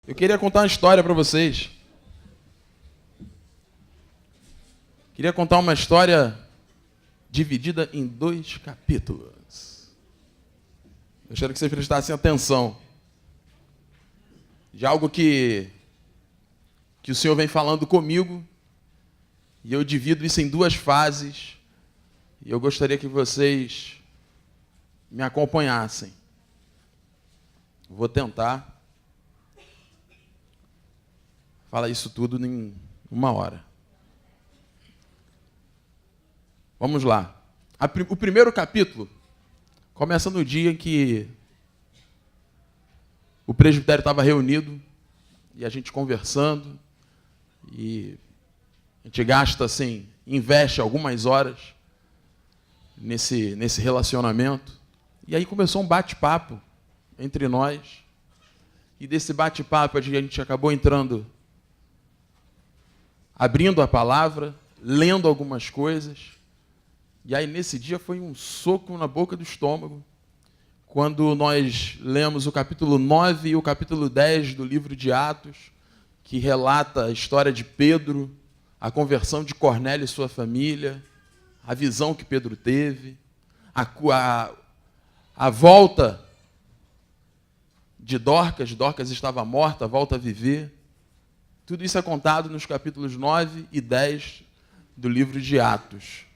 Eu queria contar uma história para vocês. Queria contar uma história dividida em 2 capítulos. Eu quero que vocês prestassem atenção. De algo que o Senhor vem falando comigo, e eu divido isso em 2 fases, e eu gostaria que vocês me acompanhassem. Vou tentar falar isso tudo em 1 hora. Vamos lá. O primeiro capítulo começa no dia em que o presbitério estava reunido e a gente conversando, e a gente gasta, assim, investe algumas horas nesse relacionamento. E aí começou um bate-papo entre nós, e desse bate-papo a gente acabou entrando, abrindo a palavra, lendo algumas coisas. E aí nesse dia foi um soco na boca do estômago, quando nós lemos o capítulo 9 e o capítulo 10 do livro de Atos, que relata a história de Pedro, a conversão de Cornélio e sua família, a visão que Pedro teve, a volta de Dorcas. Dorcas estava morta, volta a viver. Tudo isso é contado nos capítulos 9 e 10 do livro de Atos.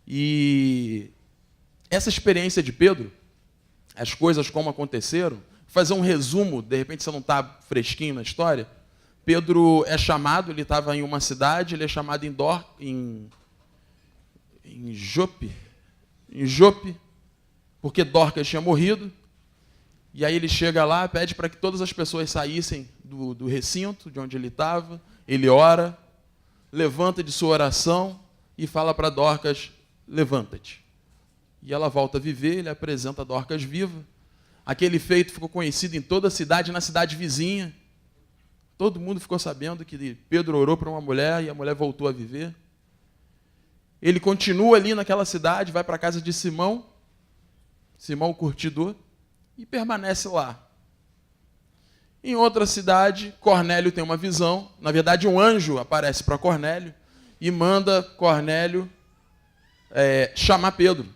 E essa experiência de Pedro, as coisas como aconteceram, vou fazer um resumo, de repente você não está fresquinho na história. Pedro é chamado, ele estava em uma cidade, ele é chamado em Jope, porque Dorcas tinha morrido. E aí ele chega lá, pede para que todas as pessoas saíssem do recinto de onde ele estava. Ele ora, levanta de sua oração e fala para Dorcas: levanta-te. E ela volta a viver, ele apresenta Dorcas viva. Aquele feito ficou conhecido em toda a cidade, na cidade vizinha. Todo mundo ficou sabendo que Pedro orou para uma mulher e a mulher voltou a viver. Ele continua ali naquela cidade, vai para a casa de Simão o curtidor, e permanece lá. Em outra cidade, Cornélio tem uma visão. Na verdade, um anjo aparece para Cornélio e manda Cornélio chamar Pedro.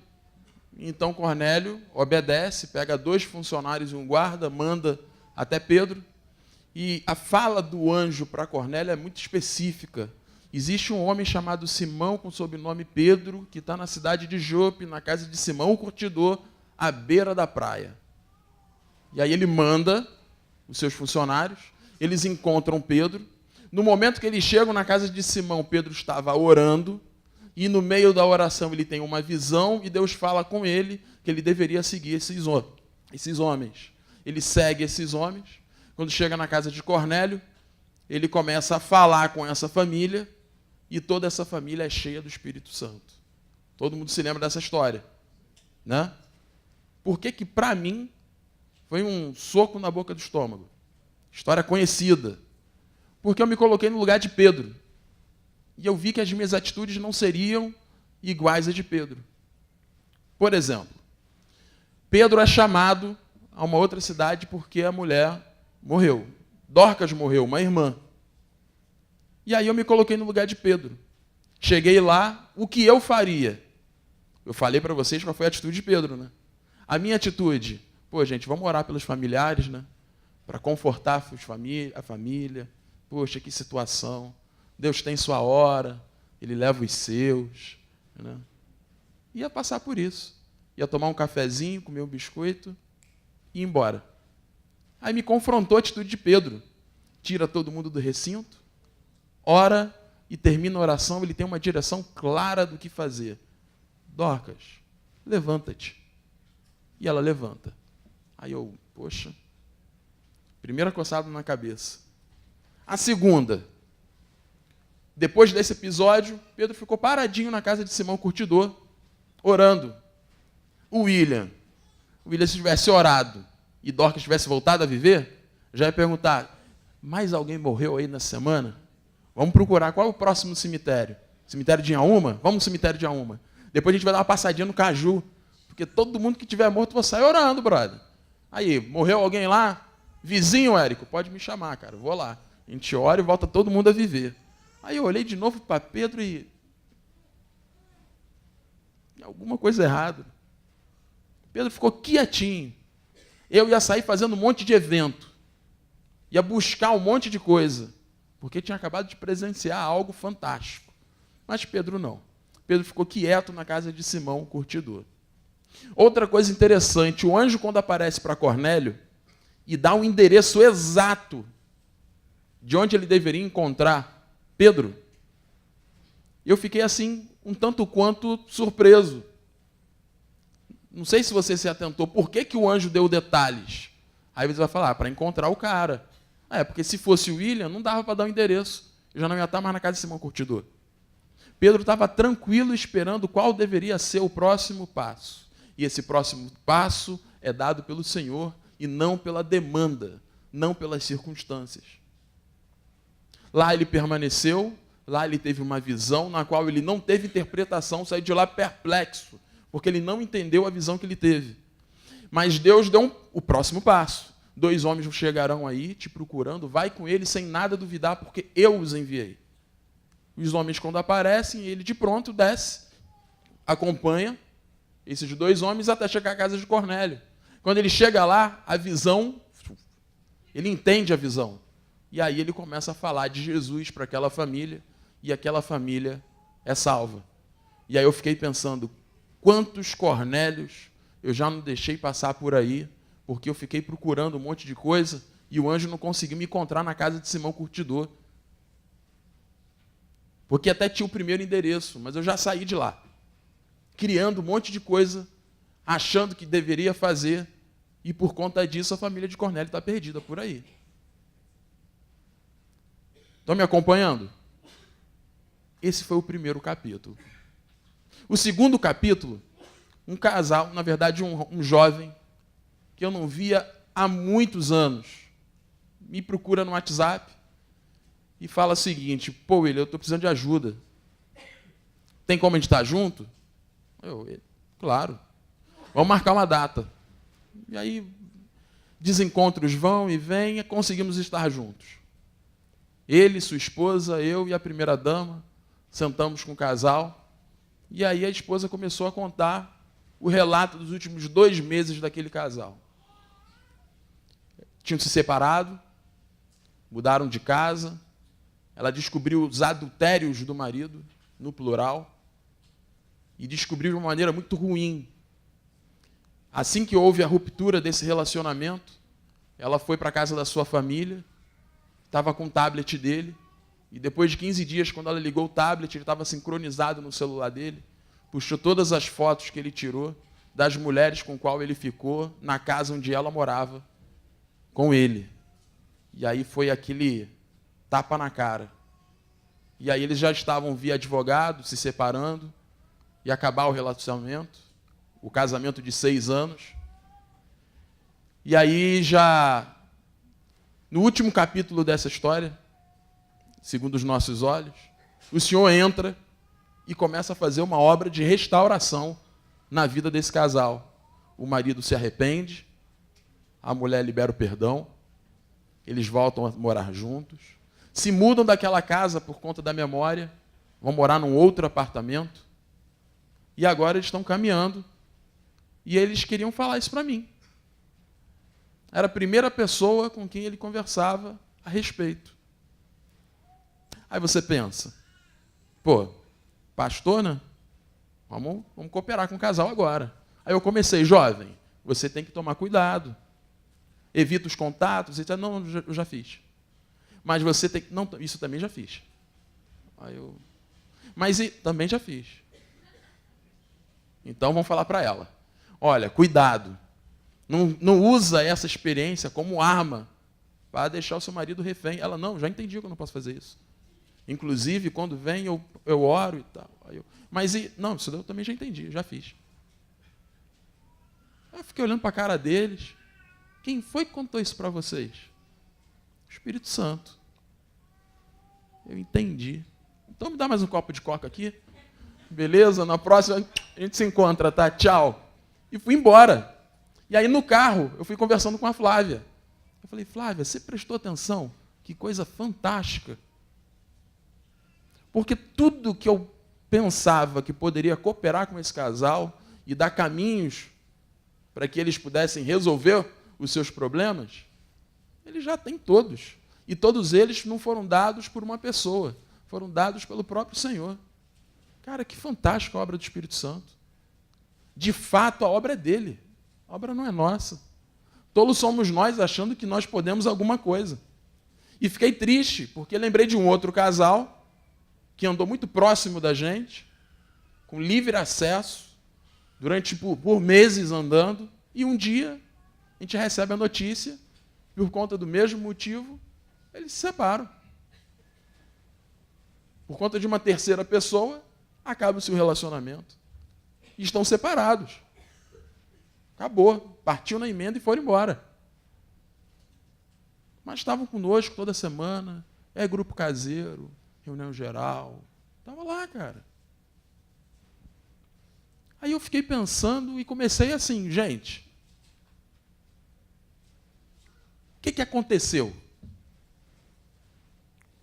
Então Cornélio obedece, pega 2 funcionários e um guarda, manda até Pedro. E a fala do anjo para Cornélio é muito específica. Existe um homem chamado Simão, com sobrenome Pedro, que está na cidade de Jope, na casa de Simão o curtidor, à beira da praia. E aí ele manda os seus funcionários, eles encontram Pedro. No momento que eles chegam na casa de Simão, Pedro estava orando, e no meio da oração ele tem uma visão, e Deus fala com ele que ele deveria seguir esses homens. Ele segue esses homens. Quando chega na casa de Cornélio, ele começa a falar com essa família, e toda essa família é cheia do Espírito Santo. Todo mundo se lembra dessa história, né? Por que que, para mim, foi um soco na boca do estômago? História conhecida. Porque eu me coloquei no lugar de Pedro. E eu vi que as minhas atitudes não seriam iguais às de Pedro. Por exemplo, Pedro é chamado a uma outra cidade porque a mulher morreu. Dorcas morreu, uma irmã. E aí eu me coloquei no lugar de Pedro. Cheguei lá, o que eu faria? Eu falei para vocês qual foi a atitude de Pedro, né? A minha atitude: gente, vamos orar pelos familiares, né? Para confortar a família. Poxa, que situação. Deus tem sua hora, Ele leva os seus, né? Ia passar por isso. Ia tomar um cafezinho, comer um biscoito e ir embora. Aí me confrontou a atitude de Pedro. Tira todo mundo do recinto, ora e termina a oração. Ele tem uma direção clara do que fazer. Dorcas, levanta-te. E ela levanta. Aí eu, primeira coçada na cabeça. A segunda: depois desse episódio, Pedro ficou paradinho na casa de Simão curtidor, orando. O William, se tivesse orado e Dorcas tivesse voltado a viver, já ia perguntar: mais alguém morreu aí nessa semana? Vamos procurar qual é o próximo cemitério. Cemitério de Inhaúma? Vamos no cemitério de Inhaúma. Depois a gente vai dar uma passadinha no Caju, porque todo mundo que tiver morto vai sair orando, brother. Aí, morreu alguém lá? Vizinho, Érico, pode me chamar, cara, vou lá. A gente ora e volta todo mundo a viver. Aí eu olhei de novo para Pedro e... alguma coisa errada. Pedro ficou quietinho. Eu ia sair fazendo um monte de evento. Ia buscar um monte de coisa. Porque tinha acabado de presenciar algo fantástico. Mas Pedro não. Pedro ficou quieto na casa de Simão, o curtidor. Outra coisa interessante, o anjo, quando aparece para Cornélio e dá um endereço exato de onde ele deveria encontrar Pedro, eu fiquei assim, um tanto quanto surpreso. Não sei se você se atentou, por que o anjo deu detalhes? Aí você vai falar, para encontrar o cara. Porque se fosse o William, não dava para dar o endereço. Eu já não ia estar mais na casa de Simão Curtidor. Pedro estava tranquilo, esperando qual deveria ser o próximo passo. E esse próximo passo é dado pelo Senhor e não pela demanda, não pelas circunstâncias. Lá ele permaneceu, lá ele teve uma visão na qual ele não teve interpretação, saiu de lá perplexo, porque ele não entendeu a visão que ele teve. Mas Deus deu o próximo passo. 2 homens chegarão aí te procurando, vai com eles sem nada duvidar, porque eu os enviei. Os homens, quando aparecem, ele de pronto desce, acompanha esses 2 homens até chegar à casa de Cornélio. Quando ele chega lá, a visão, ele entende a visão. E aí ele começa a falar de Jesus para aquela família, e aquela família é salva. E aí eu fiquei pensando, quantos Cornélios eu já não deixei passar por aí, porque eu fiquei procurando um monte de coisa, e o anjo não conseguiu me encontrar na casa de Simão Curtidor. Porque até tinha o primeiro endereço, mas eu já saí de lá, criando um monte de coisa, achando que deveria fazer, e por conta disso a família de Cornélio está perdida por aí. Estão me acompanhando? Esse foi o primeiro capítulo. O segundo capítulo, um casal, na verdade um jovem, que eu não via há muitos anos, me procura no WhatsApp e fala o seguinte, pô, William, eu estou precisando de ajuda. Tem como a gente estar junto? Claro. Vamos marcar uma data. E aí, desencontros vão e vêm, conseguimos estar juntos. Ele, sua esposa, eu e a primeira-dama, sentamos com o casal, e aí a esposa começou a contar o relato dos últimos 2 meses daquele casal. Tinham se separado, mudaram de casa, ela descobriu os adultérios do marido, no plural, e descobriu de uma maneira muito ruim. Assim que houve a ruptura desse relacionamento, ela foi para a casa da sua família, estava com o tablet dele, e depois de 15 dias, quando ela ligou o tablet, ele estava sincronizado no celular dele, puxou todas as fotos que ele tirou das mulheres com qual ele ficou na casa onde ela morava com ele. E aí foi aquele tapa na cara. E aí eles já estavam via advogado, se separando, e acabar o relacionamento, o casamento de 6 anos. E aí já, no último capítulo dessa história, segundo os nossos olhos, o Senhor entra e começa a fazer uma obra de restauração na vida desse casal. O marido se arrepende, a mulher libera o perdão, eles voltam a morar juntos, se mudam daquela casa por conta da memória, vão morar num outro apartamento, e agora eles estão caminhando, e eles queriam falar isso para mim. Era a primeira pessoa com quem ele conversava a respeito. Aí você pensa, pô, pastor, né? Vamos cooperar com o casal agora. Aí eu comecei, jovem, você tem que tomar cuidado. Evita os contatos. Ele disse, não, eu já fiz. Mas você tem que... Não, isso também já fiz. Aí eu... Mas também já fiz. Então vamos falar para ela. Olha, cuidado. Não usa essa experiência como arma para deixar o seu marido refém. Ela, não, já entendi que eu não posso fazer isso. Inclusive, quando vem, eu oro e tal. Não, isso eu também já entendi, já fiz. Eu fiquei olhando para a cara deles. Quem foi que contou isso para vocês? O Espírito Santo. Eu entendi. Então me dá mais um copo de coca aqui. Beleza? Na próxima a gente se encontra, tá? Tchau. E fui embora. E aí no carro eu fui conversando com a Flávia. Eu falei, Flávia, você prestou atenção? Que coisa fantástica. Porque tudo que eu pensava que poderia cooperar com esse casal e dar caminhos para que eles pudessem resolver os seus problemas, eles já têm todos. E todos eles não foram dados por uma pessoa, foram dados pelo próprio Senhor. Cara, que fantástica a obra do Espírito Santo. De fato, a obra é dele. A obra não é nossa. Tolos somos nós achando que nós podemos alguma coisa. E fiquei triste, porque lembrei de um outro casal que andou muito próximo da gente, com livre acesso, durante por meses andando, e um dia a gente recebe a notícia, por conta do mesmo motivo, eles se separam. Por conta de uma terceira pessoa, acaba-se o relacionamento. E estão separados. Acabou. Partiu na emenda e foram embora. Mas estavam conosco toda semana. É grupo caseiro, reunião geral. Estava lá, cara. Aí eu fiquei pensando e comecei assim, gente, o que aconteceu?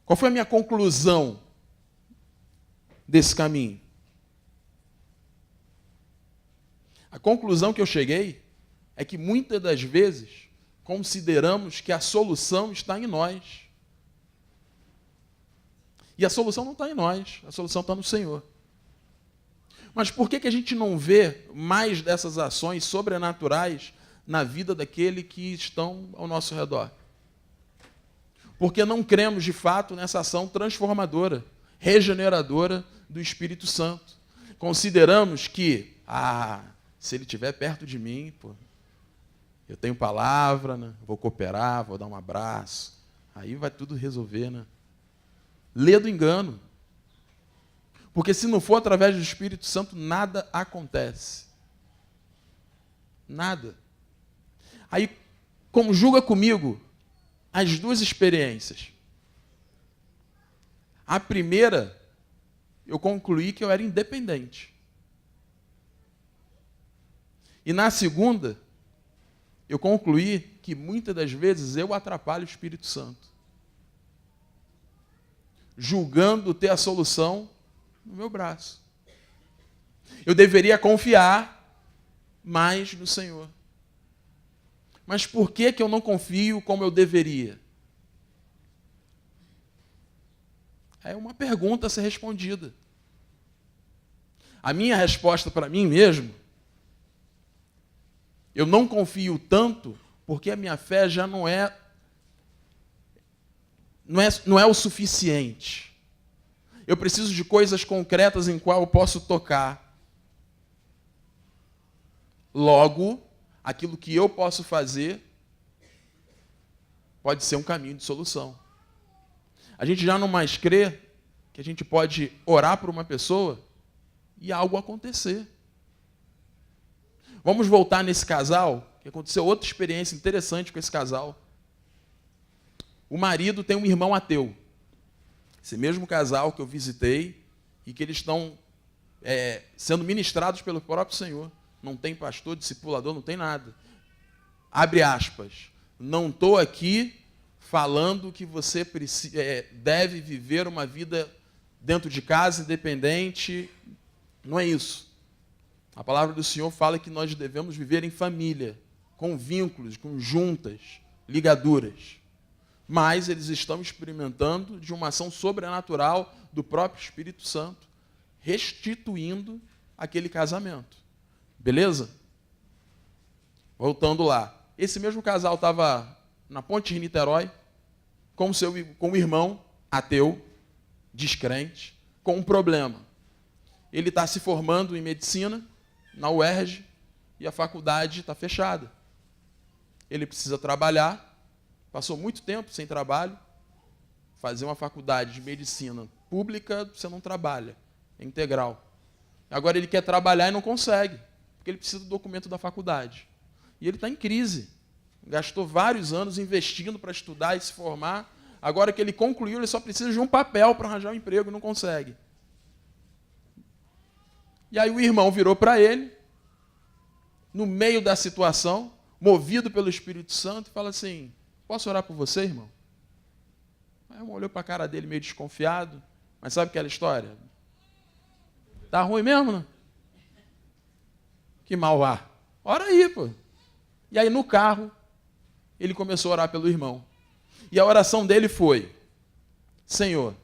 Qual foi a minha conclusão desse caminho? A conclusão que eu cheguei é que muitas das vezes consideramos que a solução está em nós. E a solução não está em nós, a solução está no Senhor. Mas por que a gente não vê mais dessas ações sobrenaturais na vida daquele que estão ao nosso redor? Porque não cremos de fato nessa ação transformadora, regeneradora do Espírito Santo. Consideramos que, se ele estiver perto de mim, eu tenho palavra, né? Vou cooperar, vou dar um abraço, aí vai tudo resolver, né? Lê do engano. Porque se não for através do Espírito Santo, nada acontece. Nada. Aí, conjuga comigo as duas experiências. A primeira, eu concluí que eu era independente. E na segunda, eu concluí que muitas das vezes eu atrapalho o Espírito Santo, julgando ter a solução no meu braço. Eu deveria confiar mais no Senhor. Mas por que eu não confio como eu deveria? É uma pergunta a ser respondida. A minha resposta para mim mesmo, eu não confio tanto porque a minha fé já não é o suficiente. Eu preciso de coisas concretas em qual eu posso tocar. Logo, aquilo que eu posso fazer pode ser um caminho de solução. A gente já não mais crê que a gente pode orar por uma pessoa e algo acontecer. Vamos voltar nesse casal, que aconteceu outra experiência interessante com esse casal. O marido tem um irmão ateu. Esse mesmo casal que eu visitei e que eles estão sendo ministrados pelo próprio Senhor. Não tem pastor, discipulador, não tem nada. Abre aspas. Não estou aqui falando que você deve viver uma vida dentro de casa, independente. Não é isso. A palavra do Senhor fala que nós devemos viver em família, com vínculos, com juntas, ligaduras. Mas eles estão experimentando de uma ação sobrenatural do próprio Espírito Santo, restituindo aquele casamento. Beleza? Voltando lá. Esse mesmo casal estava na Ponte de Niterói, com o irmão ateu, descrente, com um problema. Ele está se formando em medicina na UERJ e a faculdade está fechada. Ele precisa trabalhar. Passou muito tempo sem trabalho. Fazer uma faculdade de medicina pública, você não trabalha. É integral. Agora ele quer trabalhar e não consegue, porque ele precisa do documento da faculdade. E ele está em crise. Gastou vários anos investindo para estudar e se formar. Agora que ele concluiu, ele só precisa de um papel para arranjar um emprego e não consegue. E aí o irmão virou para ele, no meio da situação, movido pelo Espírito Santo, e fala assim: Posso orar por você, irmão? Aí o irmão olhou para a cara dele meio desconfiado, mas sabe aquela história? Tá ruim mesmo, né? Que mal ar. Ora aí, pô. E aí no carro, ele começou a orar pelo irmão. E a oração dele foi: Senhor,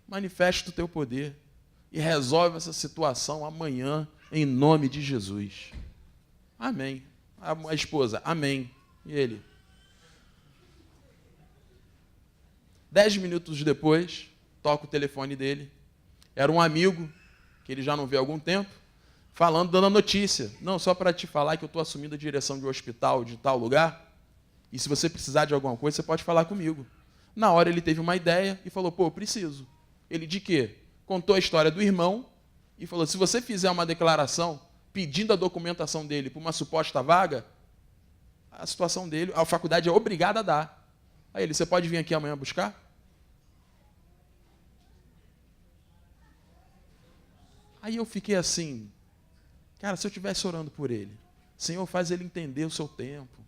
manifesta o teu poder e resolve essa situação amanhã, em nome de Jesus. Amém. A esposa, amém. E ele? 10 minutos depois, toca o telefone dele. Era um amigo, que ele já não vê há algum tempo, falando, dando a notícia. Não, só para te falar que eu estou assumindo a direção de um hospital de tal lugar, e se você precisar de alguma coisa, você pode falar comigo. Na hora ele teve uma ideia e falou, pô, eu preciso. Ele de quê? Contou a história do irmão e falou, se você fizer uma declaração pedindo a documentação dele para uma suposta vaga, a situação dele, a faculdade é obrigada a dar. Aí ele, você pode vir aqui amanhã buscar? Aí eu fiquei assim, cara, se eu estivesse orando por ele, Senhor, faz ele entender o seu tempo.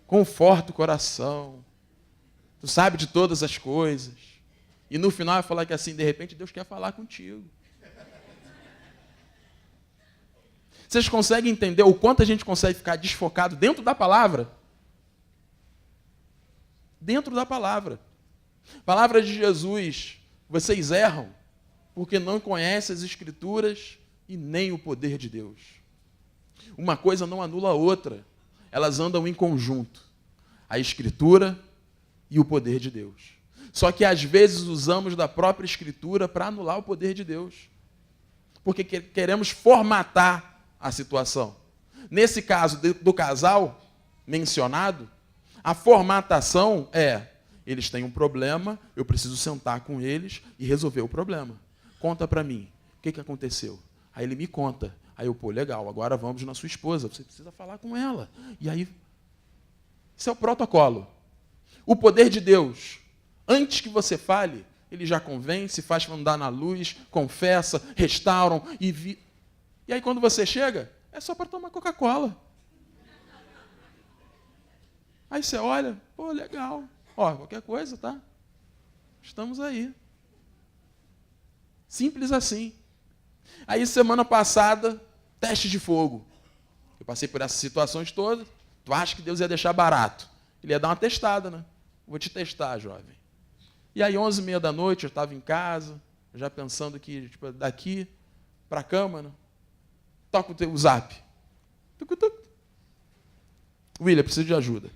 Conforta o coração. Tu sabe de todas as coisas. E no final vai falar que assim, de repente, Deus quer falar contigo. Vocês conseguem entender o quanto a gente consegue ficar desfocado dentro da palavra? Dentro da palavra. Palavra de Jesus, vocês erram porque não conhecem as Escrituras e nem o poder de Deus. Uma coisa não anula a outra. Elas andam em conjunto. A Escritura e o poder de Deus. Só que às vezes usamos da própria Escritura para anular o poder de Deus. Porque queremos formatar a situação. Nesse caso do casal mencionado, a formatação é, eles têm um problema, eu preciso sentar com eles e resolver o problema. Conta para mim, o que aconteceu? Aí ele me conta. Aí eu, pô, legal, agora vamos na sua esposa, você precisa falar com ela. E aí, isso é o protocolo. O poder de Deus, antes que você fale, ele já convence, faz andar na luz, confessa, restauram e aí quando você chega, é só para tomar Coca-Cola. Aí você olha, pô, legal. Ó, qualquer coisa, tá? Estamos aí. Simples assim. Aí semana passada, teste de fogo. Eu passei por essas situações todas. Tu acha que Deus ia deixar barato? Ele ia dar uma testada, né? Vou te testar, jovem. E aí, 11h30 da noite, eu estava em casa, já pensando que, tipo, daqui para a cama, né? Toca o zap. Tuc, tuc. William, preciso de ajuda.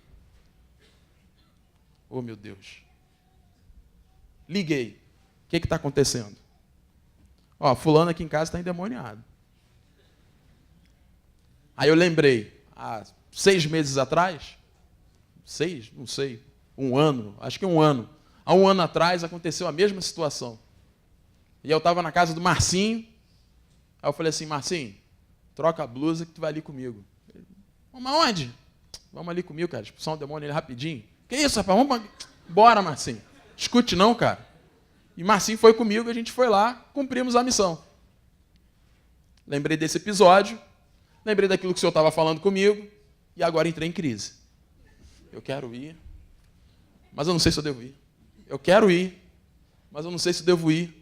Oh, meu Deus. Liguei. O que está acontecendo? Ó, fulano aqui em casa está endemoniado. Aí eu lembrei, há 6 meses atrás, 6, não sei, 1 ano, acho que 1 ano. Há 1 ano atrás aconteceu a mesma situação. E eu estava na casa do Marcinho, aí eu falei assim, Marcinho, troca a blusa que tu vai ali comigo. Ele, vamos aonde? Vamos ali comigo, cara, expulsar um demônio ali rapidinho. Que isso, rapaz? Vamos bora, Marcinho. Escute não, cara. E Marcinho foi comigo, a gente foi lá, cumprimos a missão. Lembrei desse episódio, lembrei daquilo que o senhor estava falando comigo, e agora entrei em crise. Eu quero ir, mas eu não sei se eu devo ir. Eu quero ir, mas eu não sei se eu devo ir.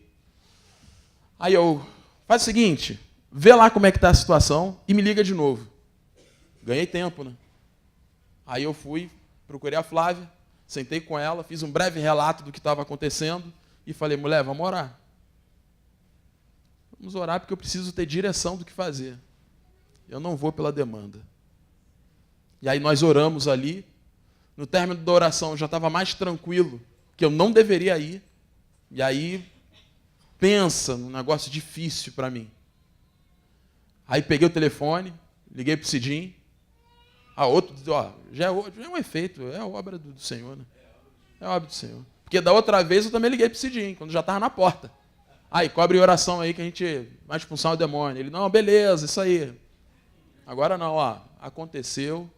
Aí eu, faz o seguinte, vê lá como é que está a situação e me liga de novo. Ganhei tempo, né? Aí eu fui, procurei a Flávia, sentei com ela, fiz um breve relato do que estava acontecendo e falei, mulher, vamos orar. Vamos orar porque eu preciso ter direção do que fazer. Eu não vou pela demanda. E aí nós oramos ali. No término da oração eu já estava mais tranquilo, que eu não deveria ir. E aí, pensa num negócio difícil para mim. Aí peguei o telefone, liguei para o Cidim. Outro, ó, já é um efeito, é a obra do Senhor, né? É a obra do Senhor. Porque da outra vez eu também liguei para o Cidim, quando já estava na porta. Aí, cobre oração aí que a gente vai expulsar o demônio. Ele, não, beleza, isso aí. Agora não, ó, aconteceu,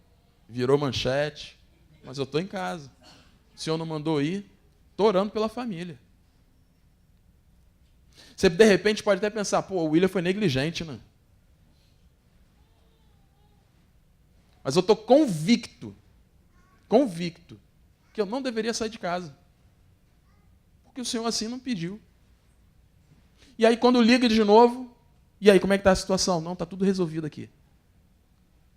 virou manchete, mas eu estou em casa. O senhor não mandou ir, estou orando pela família. Você, de repente, pode até pensar, pô, o William foi negligente, né? Mas eu estou convicto, que eu não deveria sair de casa. Porque o Senhor assim não pediu. E aí quando liga de novo, e aí como é que está a situação? Não, está tudo resolvido aqui.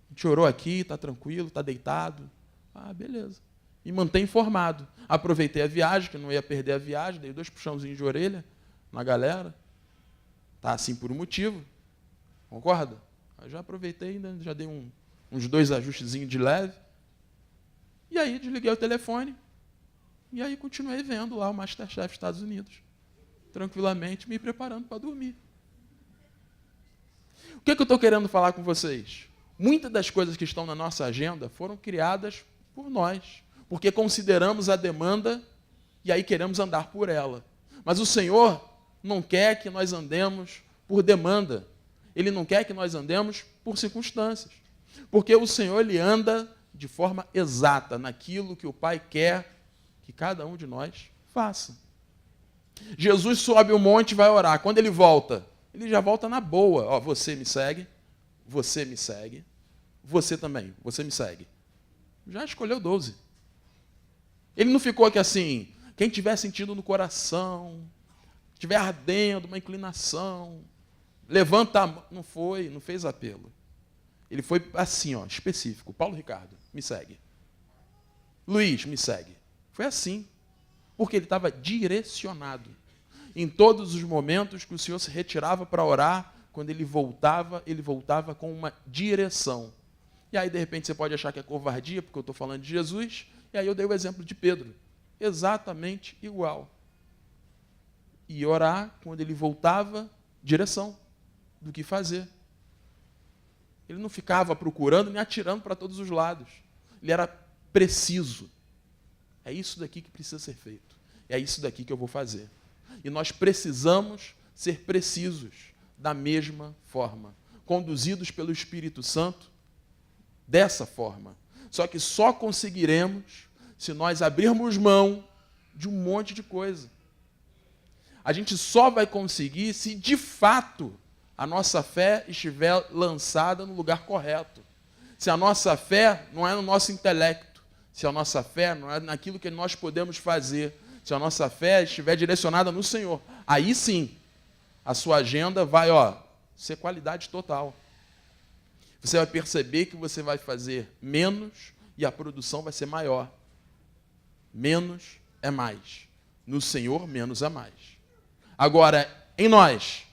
A gente orou aqui, está tranquilo, está deitado. Ah, beleza. E mantém informado. Aproveitei a viagem, que não ia perder a viagem, dei 2 puxãozinhos de orelha na galera. Está assim por um motivo. Concorda? Eu já aproveitei, ainda já dei uns 2 ajustezinhos de leve. E aí desliguei o telefone. E aí continuei vendo lá o MasterChef Estados Unidos. Tranquilamente, me preparando para dormir. O que eu estou querendo falar com vocês? Muitas das coisas que estão na nossa agenda foram criadas por nós, porque consideramos a demanda e aí queremos andar por ela. Mas o Senhor não quer que nós andemos por demanda. Ele não quer que nós andemos por circunstâncias. Porque o Senhor, ele anda de forma exata naquilo que o Pai quer que cada um de nós faça. Jesus sobe o monte e vai orar. Quando ele volta, ele já volta na boa. Ó, você me segue, você também, você me segue. Já escolheu 12. Ele não ficou aqui assim, quem tiver sentido no coração, tiver ardendo, uma inclinação, levanta a mão. Não foi, não fez apelo. Ele foi assim, ó, específico. Paulo Ricardo, me segue. Luiz, me segue. Foi assim. Porque ele estava direcionado. Em todos os momentos que o Senhor se retirava para orar, quando ele voltava com uma direção. E aí, de repente, você pode achar que é covardia, porque eu estou falando de Jesus, e aí eu dei o exemplo de Pedro. Exatamente igual. E orar, quando ele voltava, direção do que fazer. Ele não ficava procurando nem atirando para todos os lados. Ele era preciso. É isso daqui que precisa ser feito. É isso daqui que eu vou fazer. E nós precisamos ser precisos da mesma forma, conduzidos pelo Espírito Santo dessa forma. Só que só conseguiremos se nós abrirmos mão de um monte de coisa. A gente só vai conseguir se de fato a nossa fé estiver lançada no lugar correto. Se a nossa fé não é no nosso intelecto, se a nossa fé não é naquilo que nós podemos fazer, se a nossa fé estiver direcionada no Senhor, aí sim, a sua agenda vai, ser qualidade total. Você vai perceber que você vai fazer menos e a produção vai ser maior. Menos é mais. No Senhor, menos é mais. Agora, em nós,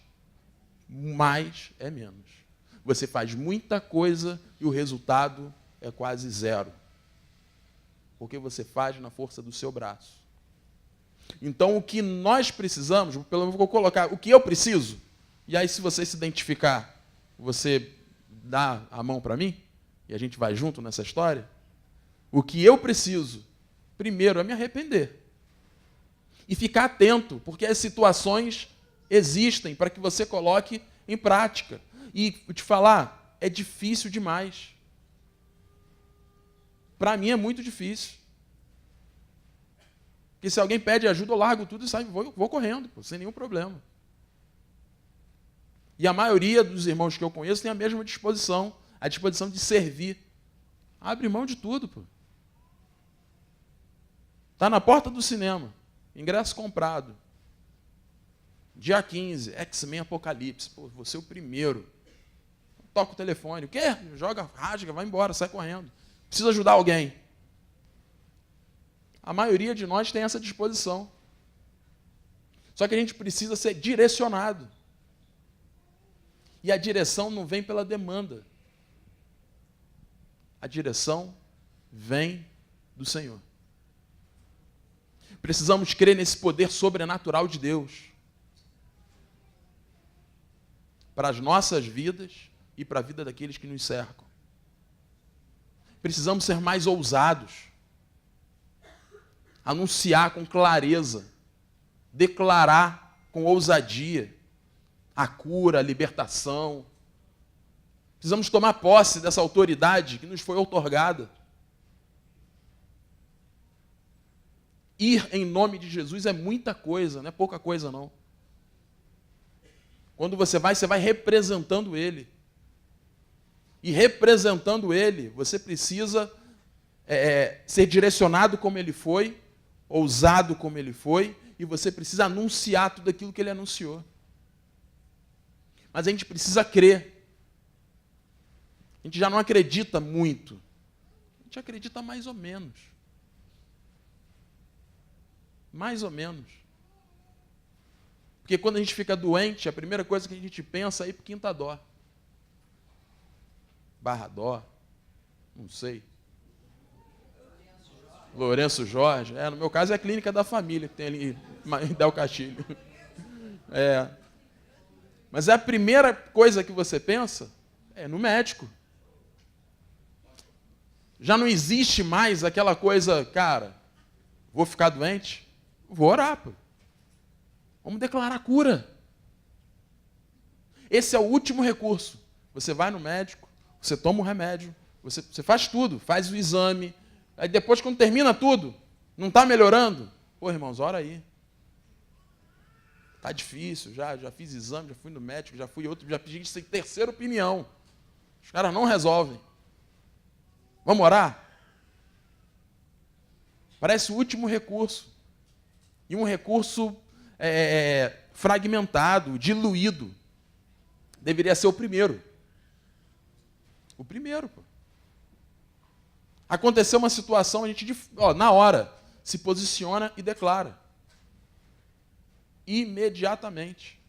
mais é menos. Você faz muita coisa e o resultado é quase zero. Porque você faz na força do seu braço. Então, o que nós precisamos, pelo menos vou colocar, o que eu preciso, e aí se você se identificar, você dá a mão para mim, e a gente vai junto nessa história, o que eu preciso, primeiro, é me arrepender. E ficar atento, porque as situações existem para que você coloque em prática. E te falar, é difícil demais. Para mim é muito difícil. Porque se alguém pede ajuda, eu largo tudo e saio, vou correndo, sem nenhum problema. E a maioria dos irmãos que eu conheço tem a mesma disposição, a disposição de servir. Abre mão de tudo, pô. Está na porta do cinema, ingresso comprado. Dia 15, X-Men Apocalipse. Pô, você é o primeiro. Toca o telefone. O quê? Joga, rasga, vai embora, sai correndo. Precisa ajudar alguém. A maioria de nós tem essa disposição. Só que a gente precisa ser direcionado. E a direção não vem pela demanda. A direção vem do Senhor. Precisamos crer nesse poder sobrenatural de Deus para as nossas vidas e para a vida daqueles que nos cercam. Precisamos ser mais ousados, anunciar com clareza, declarar com ousadia a cura, a libertação. Precisamos tomar posse dessa autoridade que nos foi outorgada. Ir em nome de Jesus é muita coisa, não é pouca coisa não. Quando você vai representando Ele. E representando ele, você precisa ser direcionado como ele foi, ousado como ele foi, e você precisa anunciar tudo aquilo que ele anunciou. Mas a gente precisa crer. A gente já não acredita muito. A gente acredita mais ou menos. Mais ou menos. Porque quando a gente fica doente, a primeira coisa que a gente pensa é ir para Quinta Dó. Barra Dó, não sei. Lourenço Jorge. No meu caso é a Clínica da Família, que tem ali em Del Castilho. Mas a primeira coisa que você pensa é no médico. Já não existe mais aquela coisa, cara, vou ficar doente? Vou orar, pô. Vamos declarar cura. Esse é o último recurso. Você vai no médico, você toma um remédio, você faz tudo, faz o exame. Aí depois, quando termina tudo, não está melhorando? Pô, irmãos, ora aí. Está difícil, já fiz exame, já fui no médico, já pedi terceira opinião. Os caras não resolvem. Vamos orar? Parece o último recurso. E um recurso fragmentado, diluído. Deveria ser o primeiro. O primeiro, pô. Aconteceu uma situação, a gente, na hora, se posiciona e declara. Imediatamente.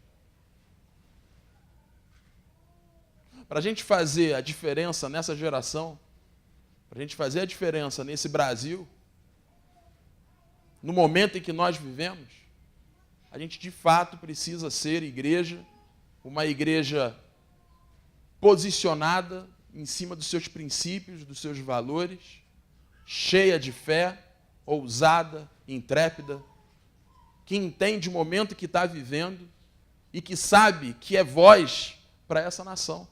Para a gente fazer a diferença nessa geração, para a gente fazer a diferença nesse Brasil, no momento em que nós vivemos, a gente de fato precisa ser igreja, uma igreja posicionada em cima dos seus princípios, dos seus valores, cheia de fé, ousada, intrépida, que entende o momento que está vivendo e que sabe que é voz para essa nação.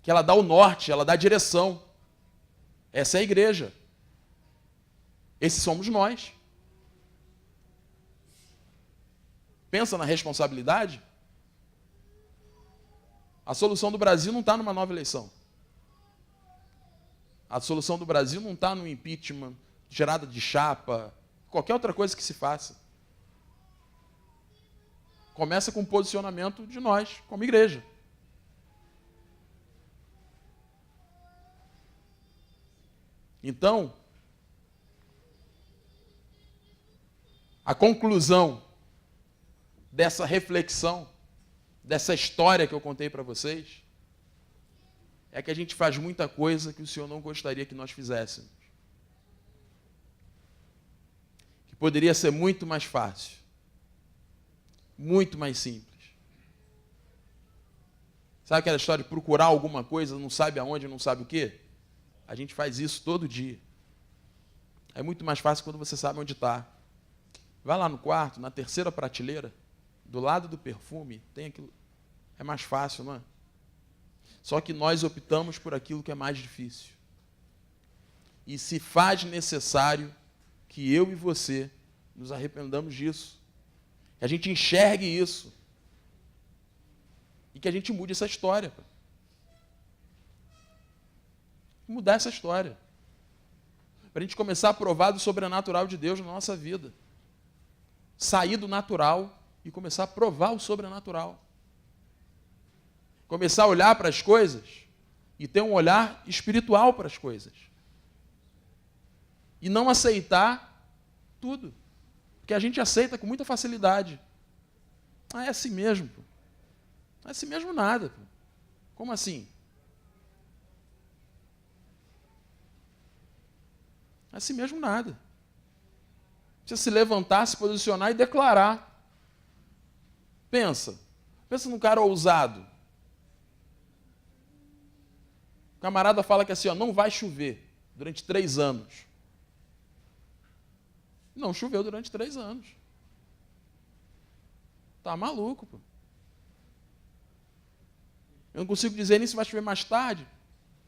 Que ela dá o norte, ela dá a direção. Essa é a igreja. Esses somos nós. Pensa na responsabilidade. A solução do Brasil não está numa nova eleição. A solução do Brasil não está no impeachment, gerada de chapa, qualquer outra coisa que se faça. Começa com o posicionamento de nós, como igreja. Então, a conclusão dessa reflexão, dessa história que eu contei para vocês, é que a gente faz muita coisa que o Senhor não gostaria que nós fizéssemos. Que poderia ser muito mais fácil, muito mais simples. Sabe aquela história de procurar alguma coisa, não sabe aonde, não sabe o quê? A gente faz isso todo dia. É muito mais fácil quando você sabe onde está. Vai lá no quarto, na terceira prateleira, do lado do perfume, tem aquilo. É mais fácil, não é? Só que nós optamos por aquilo que é mais difícil. E se faz necessário que eu e você nos arrependamos disso. Que a gente enxergue isso. E que a gente mude essa história. Mudar essa história. Para a gente começar a provar do sobrenatural de Deus na nossa vida. Sair do natural e começar a provar o sobrenatural. Começar a olhar para as coisas e ter um olhar espiritual para as coisas. E não aceitar tudo. Porque a gente aceita com muita facilidade. É assim mesmo. Pô. Não é assim mesmo nada. Pô. Como assim? Não é assim mesmo nada. Precisa se levantar, se posicionar e declarar. Pensa num cara ousado. O camarada fala que assim, não vai chover durante 3 anos. Não choveu durante 3 anos. Tá maluco, pô. Eu não consigo dizer nem se vai chover mais tarde.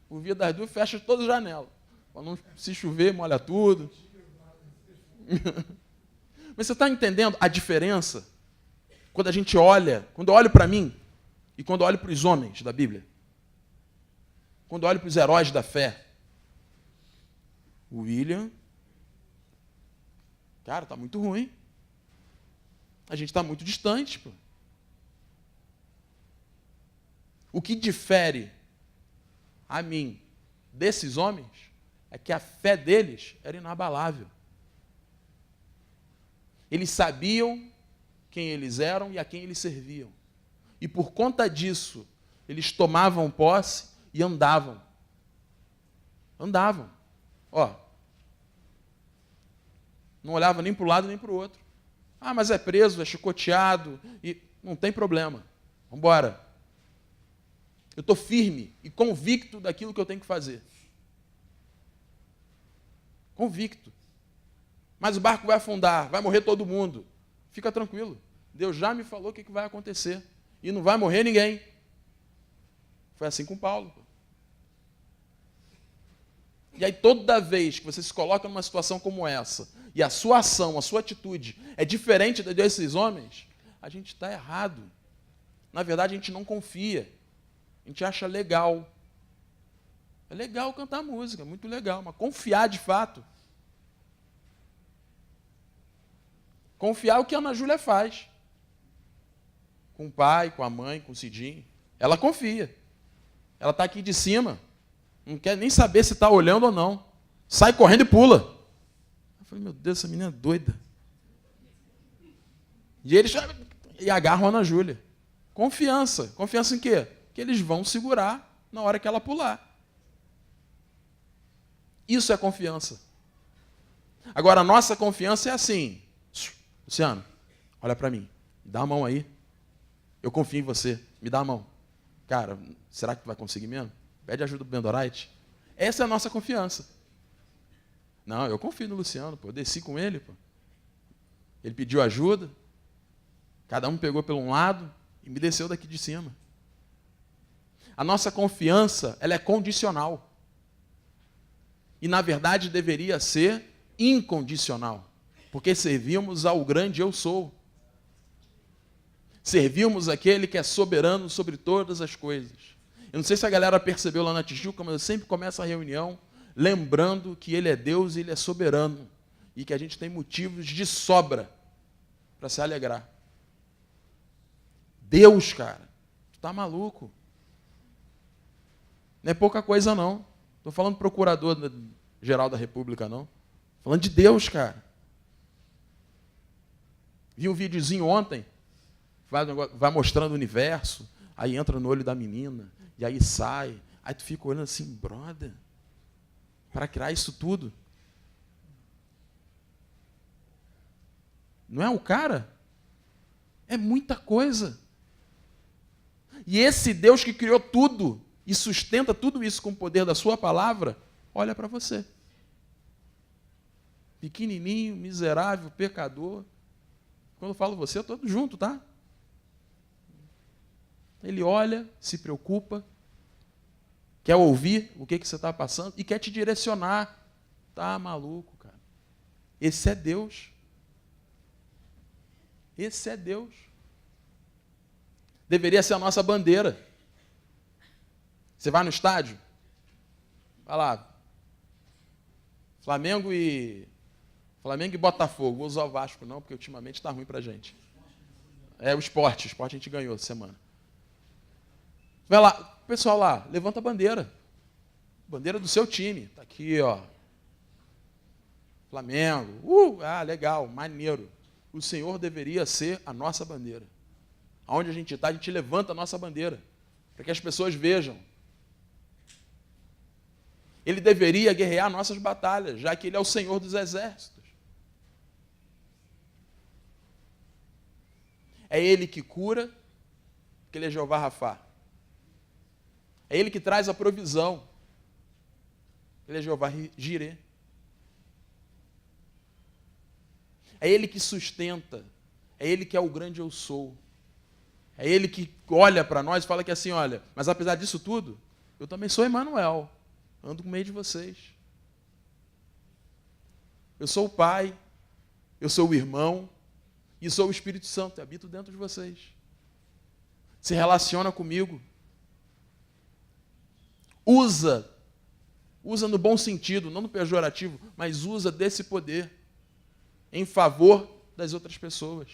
Por via das dúvidas, fecha todas as janelas. Para não se chover, molha tudo. Mas você está entendendo a diferença? Quando eu olho para mim E quando eu olho para os homens da Bíblia, quando eu olho para os heróis da fé, o William, cara, está muito ruim. A gente está muito distante, pô. O que difere a mim desses homens é que a fé deles era inabalável. Eles sabiam quem eles eram e a quem eles serviam. E por conta disso, eles tomavam posse e andavam. Andavam. Ó. Não olhava nem para o lado nem para o outro. Ah, mas é preso, é chicoteado, e não tem problema. Vamos embora. Eu estou firme e convicto daquilo que eu tenho que fazer. Convicto. Mas o barco vai afundar, vai morrer todo mundo. Fica tranquilo. Deus já me falou o que vai acontecer. E não vai morrer ninguém. Foi assim com Paulo. E aí toda vez que você se coloca numa situação como essa, e a sua ação, a sua atitude é diferente da desses homens, a gente está errado. Na verdade, a gente não confia. A gente acha legal. É legal cantar música, muito legal, mas confiar de fato. Confiar é o que a Ana Júlia faz. Com o pai, com a mãe, com o Cidinho. Ela confia. Ela está aqui de cima. Não quer nem saber se está olhando ou não. Sai correndo e pula. Eu falei, meu Deus, essa menina é doida. E eles agarram a Ana Júlia. Confiança. Confiança em quê? Que eles vão segurar na hora que ela pular. Isso é confiança. Agora, a nossa confiança é assim. Luciano, olha para mim. Me dá a mão aí. Eu confio em você. Me dá a mão. Cara, será que tu vai conseguir mesmo? Pede ajuda pro Bendorite. Essa é a nossa confiança. Não, eu confio no Luciano, pô. Eu desci com ele, pô. Ele pediu ajuda. Cada um pegou pelo um lado e me desceu daqui de cima. A nossa confiança, ela é condicional. E, na verdade, deveria ser incondicional. Porque servimos ao grande eu sou. Servimos aquele que é soberano sobre todas as coisas. Eu não sei se a galera percebeu lá na Tijuca, mas eu sempre começo a reunião lembrando que ele é Deus e ele é soberano. E que a gente tem motivos de sobra para se alegrar. Deus, cara, tu tá maluco. Não é pouca coisa, não. Estou falando do procurador-geral da República, não. Estou falando de Deus, cara. Vi um videozinho ontem, vai mostrando o universo, aí entra no olho da menina, e aí sai. Aí tu fica olhando assim, brother, para criar isso tudo. Não é o cara? É muita coisa. E esse Deus que criou tudo e sustenta tudo isso com o poder da sua palavra, olha para você. Pequenininho, miserável, pecador. Quando eu falo você, eu estou junto, tá? Ele olha, se preocupa, quer ouvir o que você está passando e quer te direcionar. Tá maluco, cara. Esse é Deus. Esse é Deus. Deveria ser a nossa bandeira. Você vai no estádio, vai lá, Flamengo e Botafogo. Vou usar o Vasco não, porque ultimamente está ruim para a gente. É o esporte a gente ganhou essa semana. Vai lá, pessoal lá, levanta a bandeira. Bandeira do seu time. Está aqui, ó. Flamengo. Legal, maneiro. O Senhor deveria ser a nossa bandeira. Aonde a gente está, a gente levanta a nossa bandeira. Para que as pessoas vejam. Ele deveria guerrear nossas batalhas, já que ele é o Senhor dos exércitos. É ele que cura, porque ele é Jeová Rafá. É ele que traz a provisão. Ele é Jeová Jirê. É ele que sustenta. É ele que é o grande eu sou. É ele que olha para nós e fala que assim, olha, mas apesar disso tudo, eu também sou Emanuel. Ando no meio de vocês. Eu sou o Pai, eu sou o irmão, e sou o Espírito Santo, e habito dentro de vocês. se relaciona comigo. Usa no bom sentido, não no pejorativo, mas usa desse poder em favor das outras pessoas.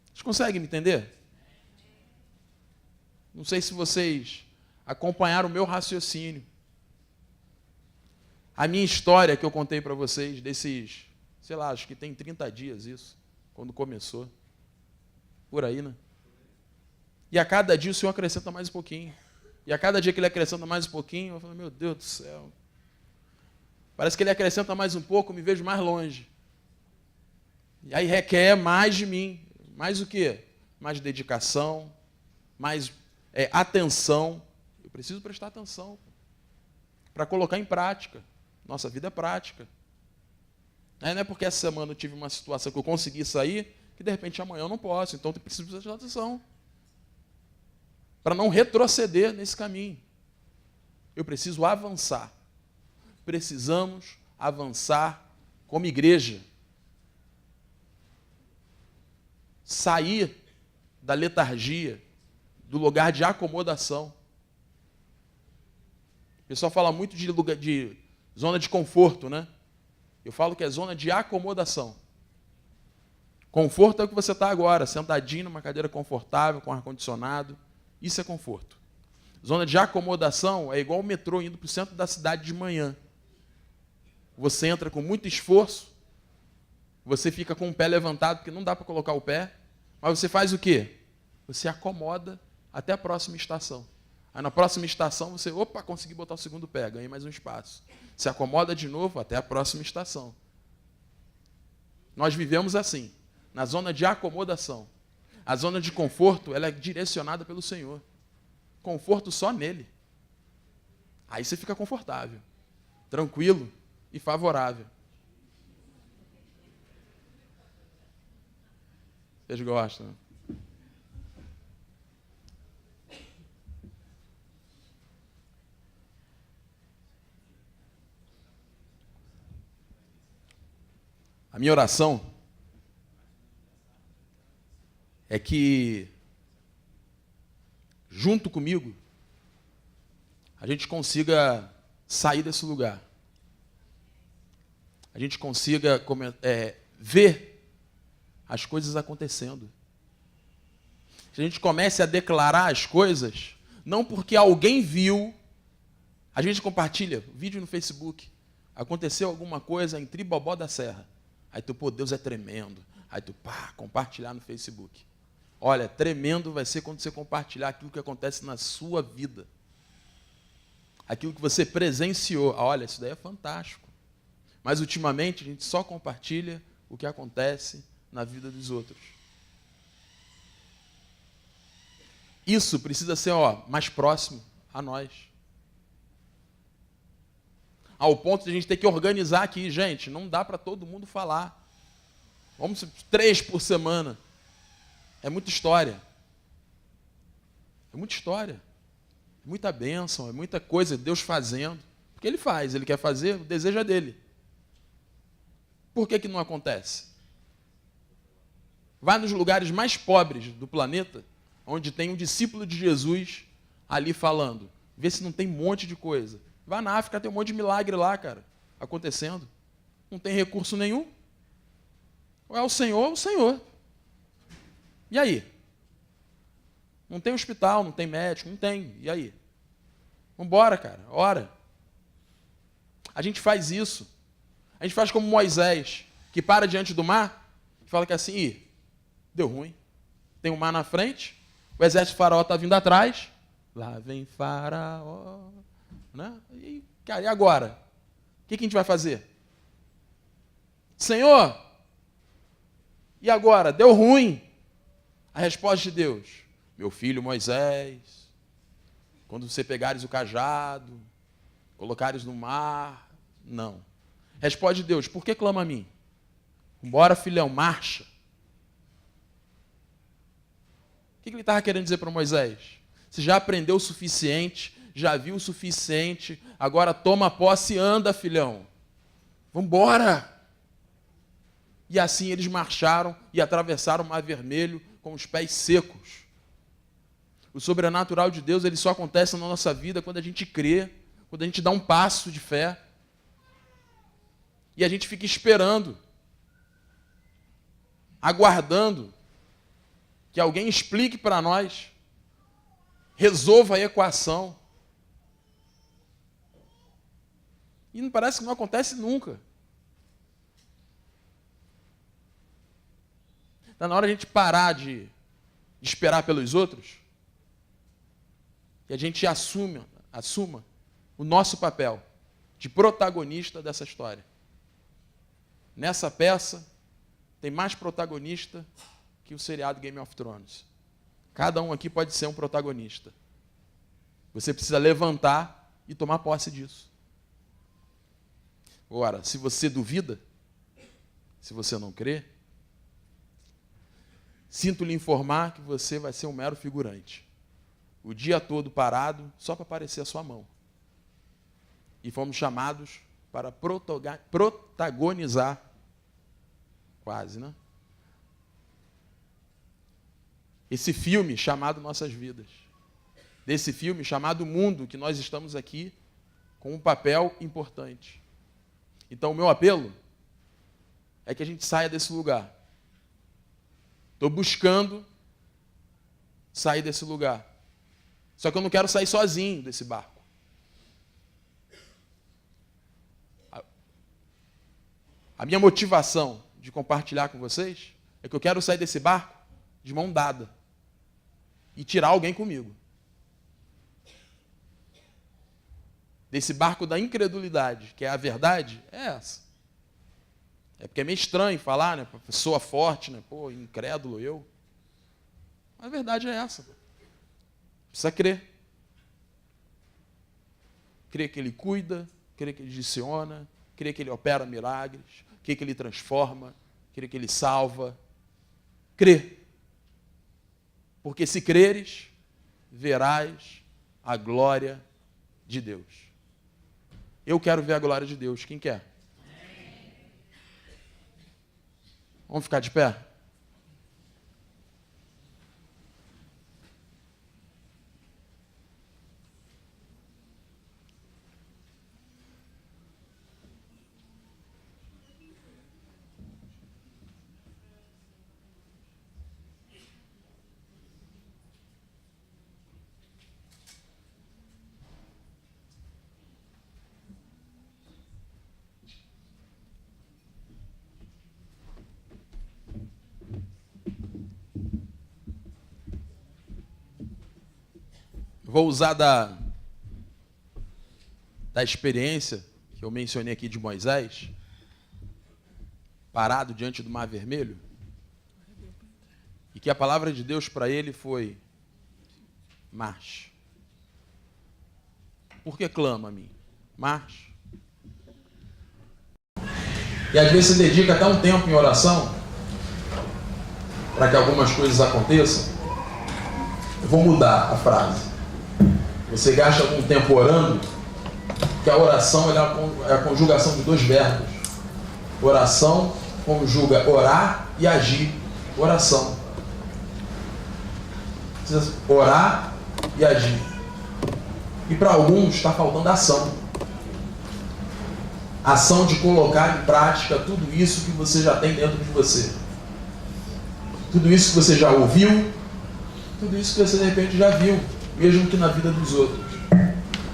Vocês conseguem me entender? Não sei se vocês acompanharam o meu raciocínio. A minha história que eu contei para vocês, desses, sei lá, acho que tem 30 dias isso, quando começou. Por aí, né? E a cada dia o Senhor acrescenta mais um pouquinho. E a cada dia que Ele acrescenta mais um pouquinho, eu falo, meu Deus do céu. Parece que Ele acrescenta mais um pouco, eu me vejo mais longe. E aí requer mais de mim. Mais o quê? Mais dedicação, mais atenção. Eu preciso prestar atenção para colocar em prática. Nossa vida é prática. Não é porque essa semana eu tive uma situação que eu consegui sair, que de repente amanhã eu não posso. Então eu preciso prestar atenção. Para não retroceder nesse caminho. Eu preciso avançar. Precisamos avançar como igreja. Sair da letargia, do lugar de acomodação. O pessoal fala muito de zona de conforto, né? Eu falo que é zona de acomodação. Conforto é o que você está agora, sentadinho numa cadeira confortável, com ar-condicionado. Isso é conforto. Zona de acomodação é igual o metrô indo para o centro da cidade de manhã. Você entra com muito esforço, você fica com o pé levantado, porque não dá para colocar o pé, mas você faz o quê? Você acomoda até a próxima estação. Aí na próxima estação você, consegui botar o segundo pé, ganhei mais um espaço. Se acomoda de novo até a próxima estação. Nós vivemos assim, na zona de acomodação. A zona de conforto, ela é direcionada pelo Senhor. Conforto só nele. Aí você fica confortável, tranquilo e favorável. Vocês gostam, né? A minha oração é que, junto comigo, a gente consiga sair desse lugar. A gente consiga ver as coisas acontecendo. Se a gente comece a declarar as coisas, não porque alguém viu, a gente compartilha vídeo no Facebook, aconteceu alguma coisa em Tribobó da Serra, aí tu, Deus é tremendo, aí tu, compartilhar no Facebook. Olha, tremendo vai ser quando você compartilhar aquilo que acontece na sua vida. Aquilo que você presenciou. Olha, isso daí é fantástico. Mas, ultimamente, a gente só compartilha o que acontece na vida dos outros. Isso precisa ser mais próximo a nós. Ao ponto de a gente ter que organizar aqui, gente, não dá para todo mundo falar. Vamos 3 por semana. É muita história. É muita história. É muita bênção, é muita coisa, Deus fazendo. Porque Ele faz, Ele quer fazer, o desejo é dele. Por que não acontece? Vai nos lugares mais pobres do planeta, onde tem um discípulo de Jesus ali falando. Vê se não tem um monte de coisa. Vai na África, tem um monte de milagre lá, cara, acontecendo. Não tem recurso nenhum. Ou é o Senhor. E aí? Não tem hospital, não tem médico, não tem. E aí? Vambora, cara, ora. A gente faz isso. A gente faz como Moisés, que para diante do mar e fala que assim, deu ruim. Tem um mar na frente, o exército de Faraó está vindo atrás. Lá vem Faraó. Né? E, cara, e agora? O que a gente vai fazer? Senhor, e agora? Deu ruim. A resposta de Deus: meu filho Moisés, quando você pegares o cajado, colocares no mar, não. Responde de Deus: por que clama a mim? Bora, filhão, marcha. O que ele estava querendo dizer para Moisés? Você já aprendeu o suficiente, já viu o suficiente, agora toma posse e anda, filhão. Vambora. E assim eles marcharam e atravessaram o Mar Vermelho com os pés secos. O sobrenatural de Deus, ele só acontece na nossa vida quando a gente crê, quando a gente dá um passo de fé. E a gente fica esperando, aguardando que alguém explique para nós, resolva a equação. E não parece que não acontece nunca. Está na hora de a gente parar de esperar pelos outros e a gente assuma o nosso papel de protagonista dessa história. Nessa peça tem mais protagonista que o seriado Game of Thrones. Cada um aqui pode ser um protagonista. Você precisa levantar e tomar posse disso. Ora, se você duvida, se você não crê, sinto lhe informar que você vai ser um mero figurante. O dia todo parado só para aparecer a sua mão. E fomos chamados para protagonizar, quase, né? Esse filme chamado Nossas Vidas. Desse filme chamado Mundo, que nós estamos aqui com um papel importante. Então, o meu apelo é que a gente saia desse lugar. Estou buscando sair desse lugar. Só que eu não quero sair sozinho desse barco. A minha motivação de compartilhar com vocês é que eu quero sair desse barco de mão dada e tirar alguém comigo. Desse barco da incredulidade, que é a verdade, é essa. É porque é meio estranho falar, né? Pessoa forte, né? Pô, incrédulo eu. Mas a verdade é essa. Precisa crer. Crer que Ele cuida, crer que Ele direciona, crer que Ele opera milagres, crer que Ele transforma, crer que Ele salva. Crer. Porque se creres, verás a glória de Deus. Eu quero ver a glória de Deus. Quem quer? Vamos ficar de pé? Vou usar da experiência que eu mencionei aqui de Moisés, parado diante do Mar Vermelho, e que a palavra de Deus para ele foi: marche. Por que clama a mim? Marche. E às vezes você dedica até um tempo em oração para que algumas coisas aconteçam. Eu vou mudar a frase. Você gasta algum tempo orando, que a oração é a conjugação de dois verbos. Oração conjuga orar e agir. Oração. Precisa orar e agir. E para alguns está faltando ação. Ação de colocar em prática tudo isso que você já tem dentro de você. Tudo isso que você já ouviu, tudo isso que você de repente já viu, mesmo que na vida dos outros.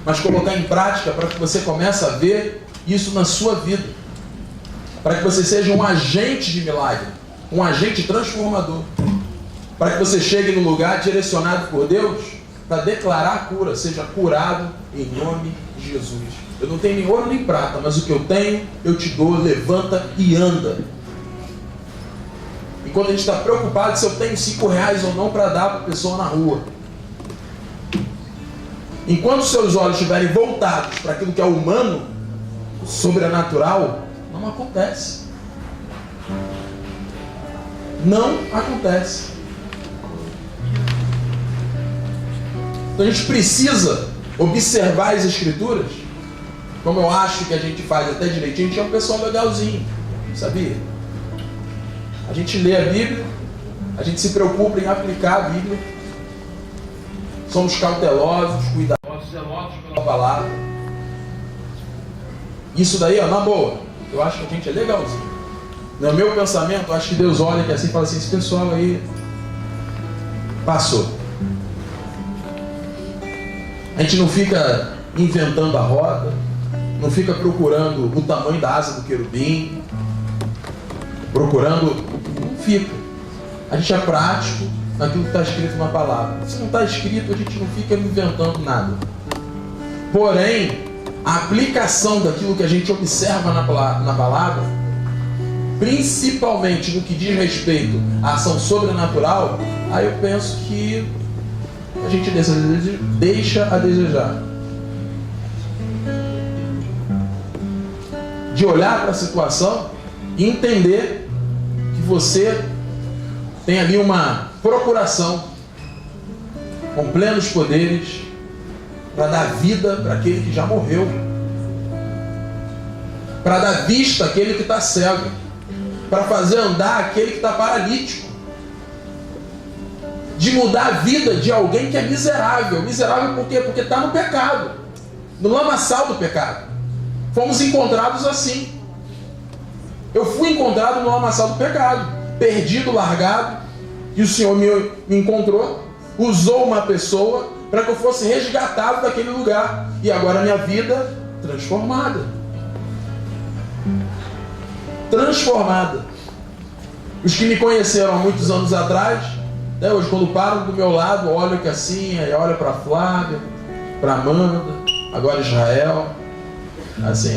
Mas colocar em prática para que você comece a ver isso na sua vida. Para que você seja um agente de milagre, um agente transformador. Para que você chegue no lugar direcionado por Deus para declarar a cura, seja curado em nome de Jesus. Eu não tenho nem ouro nem prata, mas o que eu tenho, eu te dou, levanta e anda. E quando a gente está preocupado se eu tenho R$5 ou não para dar para a pessoa na rua, enquanto seus olhos estiverem voltados para aquilo que é humano, sobrenatural, não acontece. Não acontece. Então a gente precisa observar as Escrituras, como eu acho que a gente faz até direitinho. A gente é um pessoal legalzinho, sabia? A gente lê a Bíblia, a gente se preocupa em aplicar a Bíblia. Somos cautelosos, cuidadosos, zelosos pela palavra. Isso daí, ó, na boa, eu acho que a gente é legalzinho. No meu pensamento, eu acho que Deus olha aqui assim e fala assim, esse pessoal aí passou. A gente não fica inventando a roda, não fica procurando o tamanho da asa do querubim, não fica. A gente é prático naquilo que está escrito na palavra. Se não está escrito, a gente não fica inventando nada. Porém, a aplicação daquilo que a gente observa na palavra, principalmente no que diz respeito à ação sobrenatural, aí eu penso que a gente deixa a desejar. De olhar para a situação e entender que você tem ali uma procuração com plenos poderes para dar vida para aquele que já morreu, para dar vista àquele que está cego, para fazer andar aquele que está paralítico, de mudar a vida de alguém que é miserável. Miserável por quê? Porque está no pecado, no lamaçal do pecado. Fomos encontrados assim. Eu fui encontrado no lamaçal do pecado, perdido, largado, e o Senhor me encontrou, usou uma pessoa para que eu fosse resgatado daquele lugar, e agora a minha vida transformada. Os que me conheceram há muitos anos atrás, né, hoje quando param do meu lado, olham que assim, aí olham para Flávia, para Amanda, agora Israel, assim,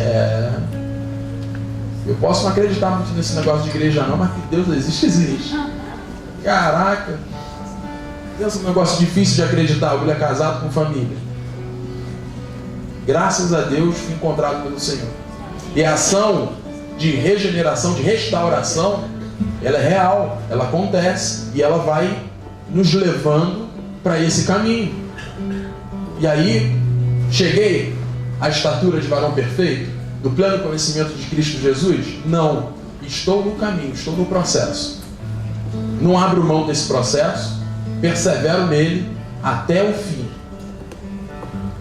eu posso não acreditar muito nesse negócio de igreja não, mas que Deus existe. Caraca, pensa um negócio difícil de acreditar, ele é casado com família. Graças a Deus fui encontrado pelo Senhor. E a ação de regeneração, de restauração, ela é real, ela acontece e ela vai nos levando para esse caminho. E aí, cheguei à estatura de varão perfeito, do pleno conhecimento de Cristo Jesus? Não, estou no caminho, estou no processo. Não abro mão desse processo, persevero nele até o fim.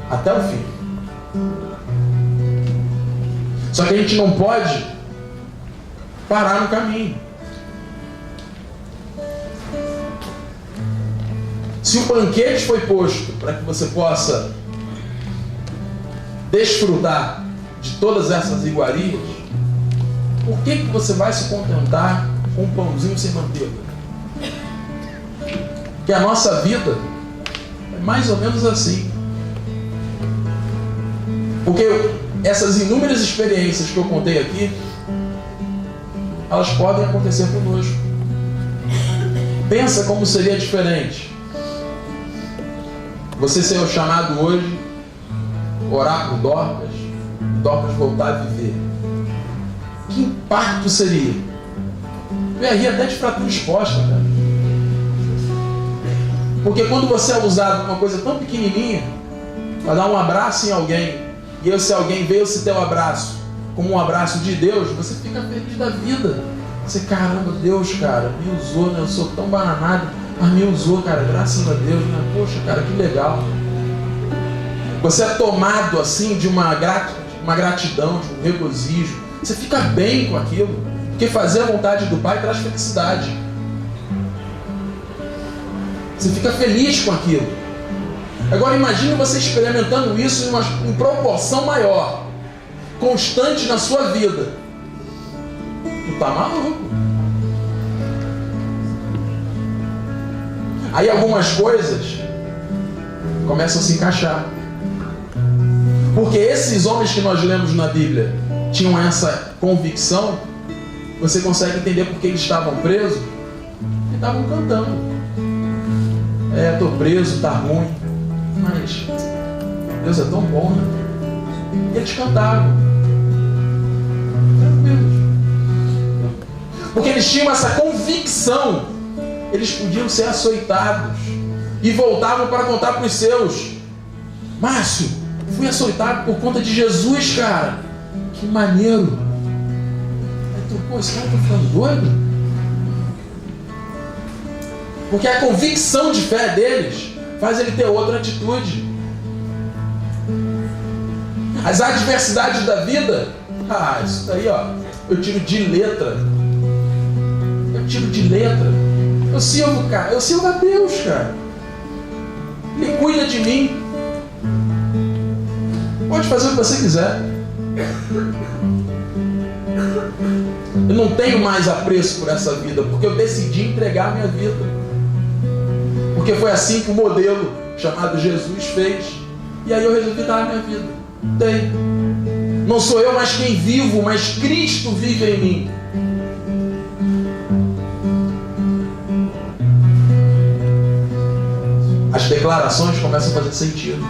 Até o fim. Só que a gente não pode parar no caminho. Se o banquete foi posto para que você possa desfrutar de todas essas iguarias, por que você vai se contentar com um pãozinho sem manteiga? Que a nossa vida é mais ou menos assim. Porque essas inúmeras experiências que eu contei aqui, elas podem acontecer conosco. Pensa como seria diferente você ser o chamado hoje, orar por Dorcas voltar a viver. Que impacto seria? Eu ia rir até de fratura exposta, cara. Porque quando você é usado de uma coisa tão pequenininha para dar um abraço em alguém, e esse alguém veio esse teu abraço como um abraço de Deus, você fica feliz da vida. Você, caramba, Deus, cara, me usou, né? Eu sou tão bananado, mas me usou, cara, graças a Deus, né? Poxa, cara, que legal. Você é tomado assim de uma gratidão, de um regozijo. Você fica bem com aquilo, porque fazer a vontade do Pai traz felicidade. Você fica feliz com aquilo. Agora imagine você experimentando isso em proporção maior, constante na sua vida. Tu tá maluco. Aí algumas coisas começam a se encaixar. Porque esses homens que nós lemos na Bíblia tinham essa convicção. Você consegue entender por que eles estavam presos? Eles estavam cantando. Tô preso, tá ruim, mas Deus é tão bom, né? E eles cantavam tranquilos, porque eles tinham essa convicção. Eles podiam ser açoitados e voltavam para contar para os seus: Márcio, fui açoitado por conta de Jesus, cara, que maneiro. Aí tu, esse cara tá ficando doido? Porque a convicção de fé deles faz ele ter outra atitude. As adversidades da vida, isso daí, eu tiro de letra. Eu tiro de letra. Eu sirvo, cara. Eu sirvo a Deus, cara. Ele cuida de mim. Pode fazer o que você quiser. Eu não tenho mais apreço por essa vida, porque eu decidi entregar a minha vida. Porque foi assim que o modelo chamado Jesus fez. E aí eu resolvi dar a minha vida. Dei. Não sou eu mais quem vivo, mas Cristo vive em mim. As declarações começam a fazer sentido.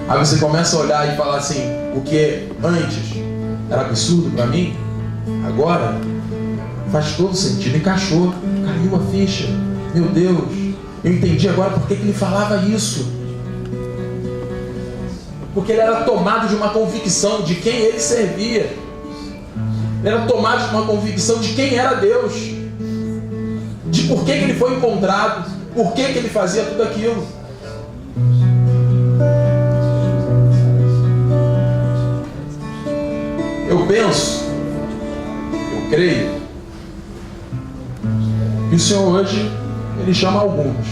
Aí você começa a olhar e falar assim: o que antes era absurdo para mim, agora faz todo sentido. Encaixou, caiu a ficha. Meu Deus, eu entendi agora por que ele falava isso. Porque ele era tomado de uma convicção de quem ele servia. Ele era tomado de uma convicção de quem era Deus, de por que ele foi encontrado, por que ele fazia tudo aquilo. Eu penso, eu creio, que o Senhor hoje, Ele chama alguns.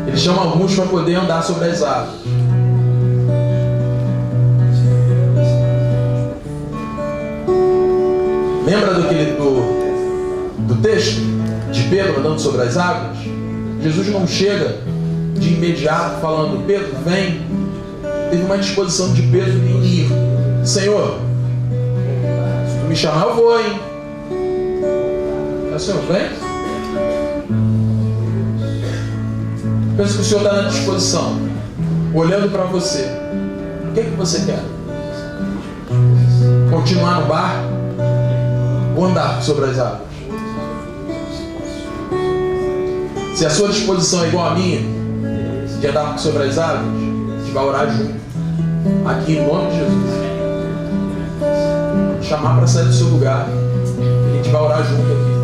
Ele chama alguns para poder andar sobre as águas. Lembra do texto de Pedro andando sobre as águas? Jesus não chega de imediato falando: Pedro, vem. Teve uma disposição de Pedro em ir. Senhor, se tu me chamar, eu vou, hein? Senhor, vem. Pensa que o Senhor está na disposição, olhando para você. O que você quer? Continuar no barco ou andar sobre as águas? Se a sua disposição é igual a minha, de andar sobre as águas, a gente vai orar junto. Aqui em nome de Jesus. Chamar para sair do seu lugar. A gente vai orar junto aqui.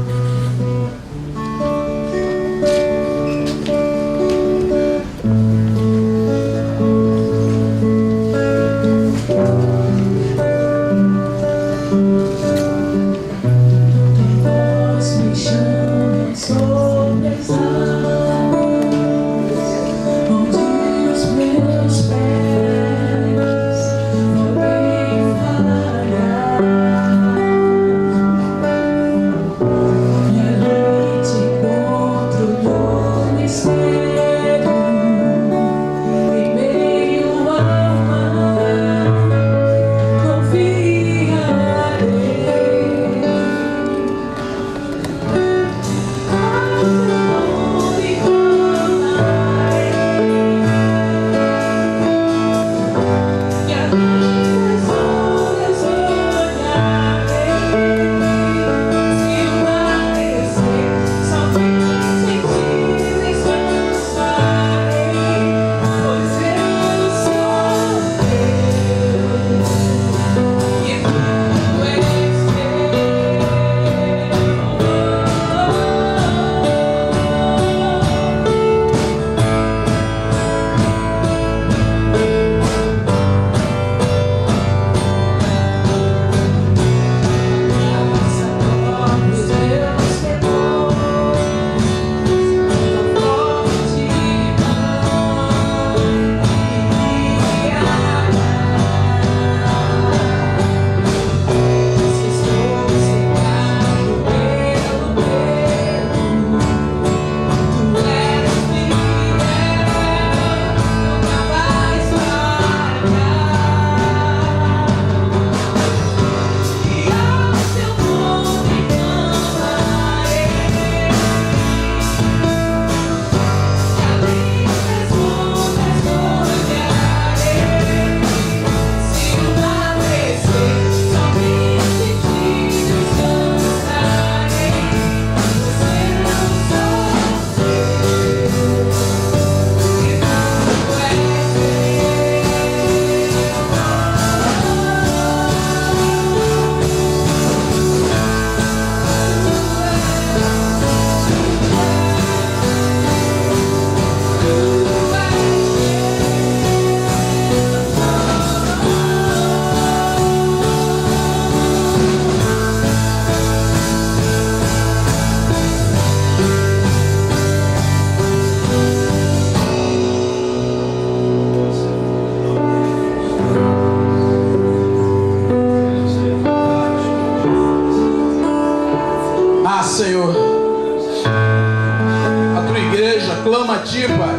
clama a Ti, Pai.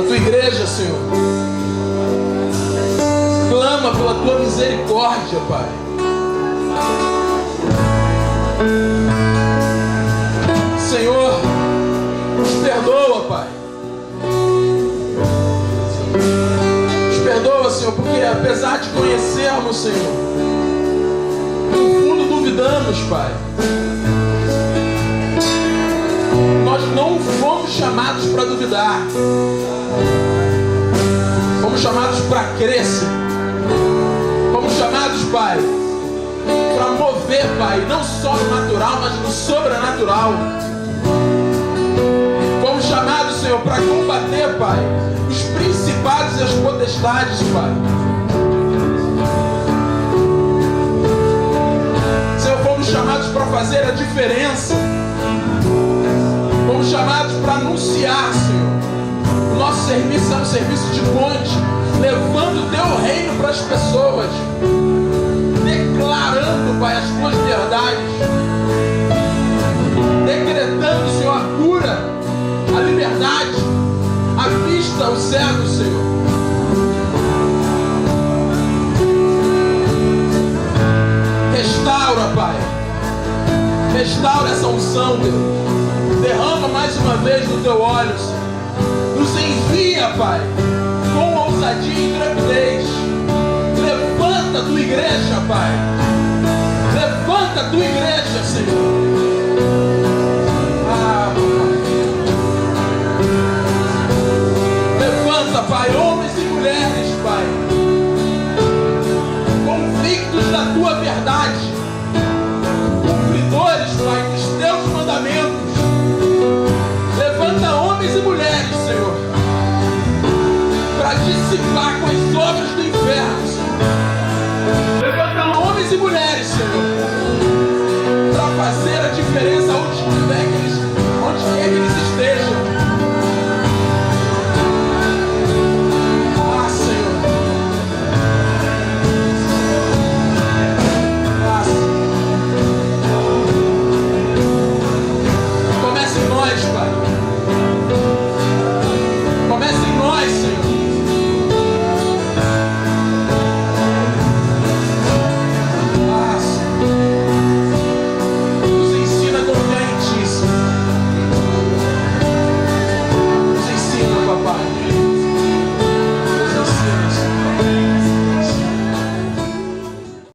A Tua igreja, Senhor, clama pela Tua misericórdia, Pai. Senhor, nos perdoa, Pai. Nos perdoa, Senhor, porque apesar de conhecermos, Senhor, no fundo duvidamos, Pai. Nós não fomos chamados para duvidar. Fomos chamados para crer, Senhor. Fomos chamados, Pai, para mover, Pai, não só no natural, mas no sobrenatural. Fomos chamados, Senhor, para combater, Pai, os principados e as potestades, Pai. Senhor, fomos chamados para fazer a diferença. Fomos chamados para anunciar, Senhor. O nosso serviço é um serviço de ponte, levando o Teu reino para as pessoas, declarando, Pai, as Tuas verdades, decretando, Senhor, a cura, a liberdade, a vista aos cegos, Senhor. Restaura, Pai. Restaura essa unção, Deus. Derrama mais uma vez no Teu óleo, Senhor. Nos envia, Pai, com ousadia e intrepidez. Levanta a Tua igreja, Pai. Levanta a Tua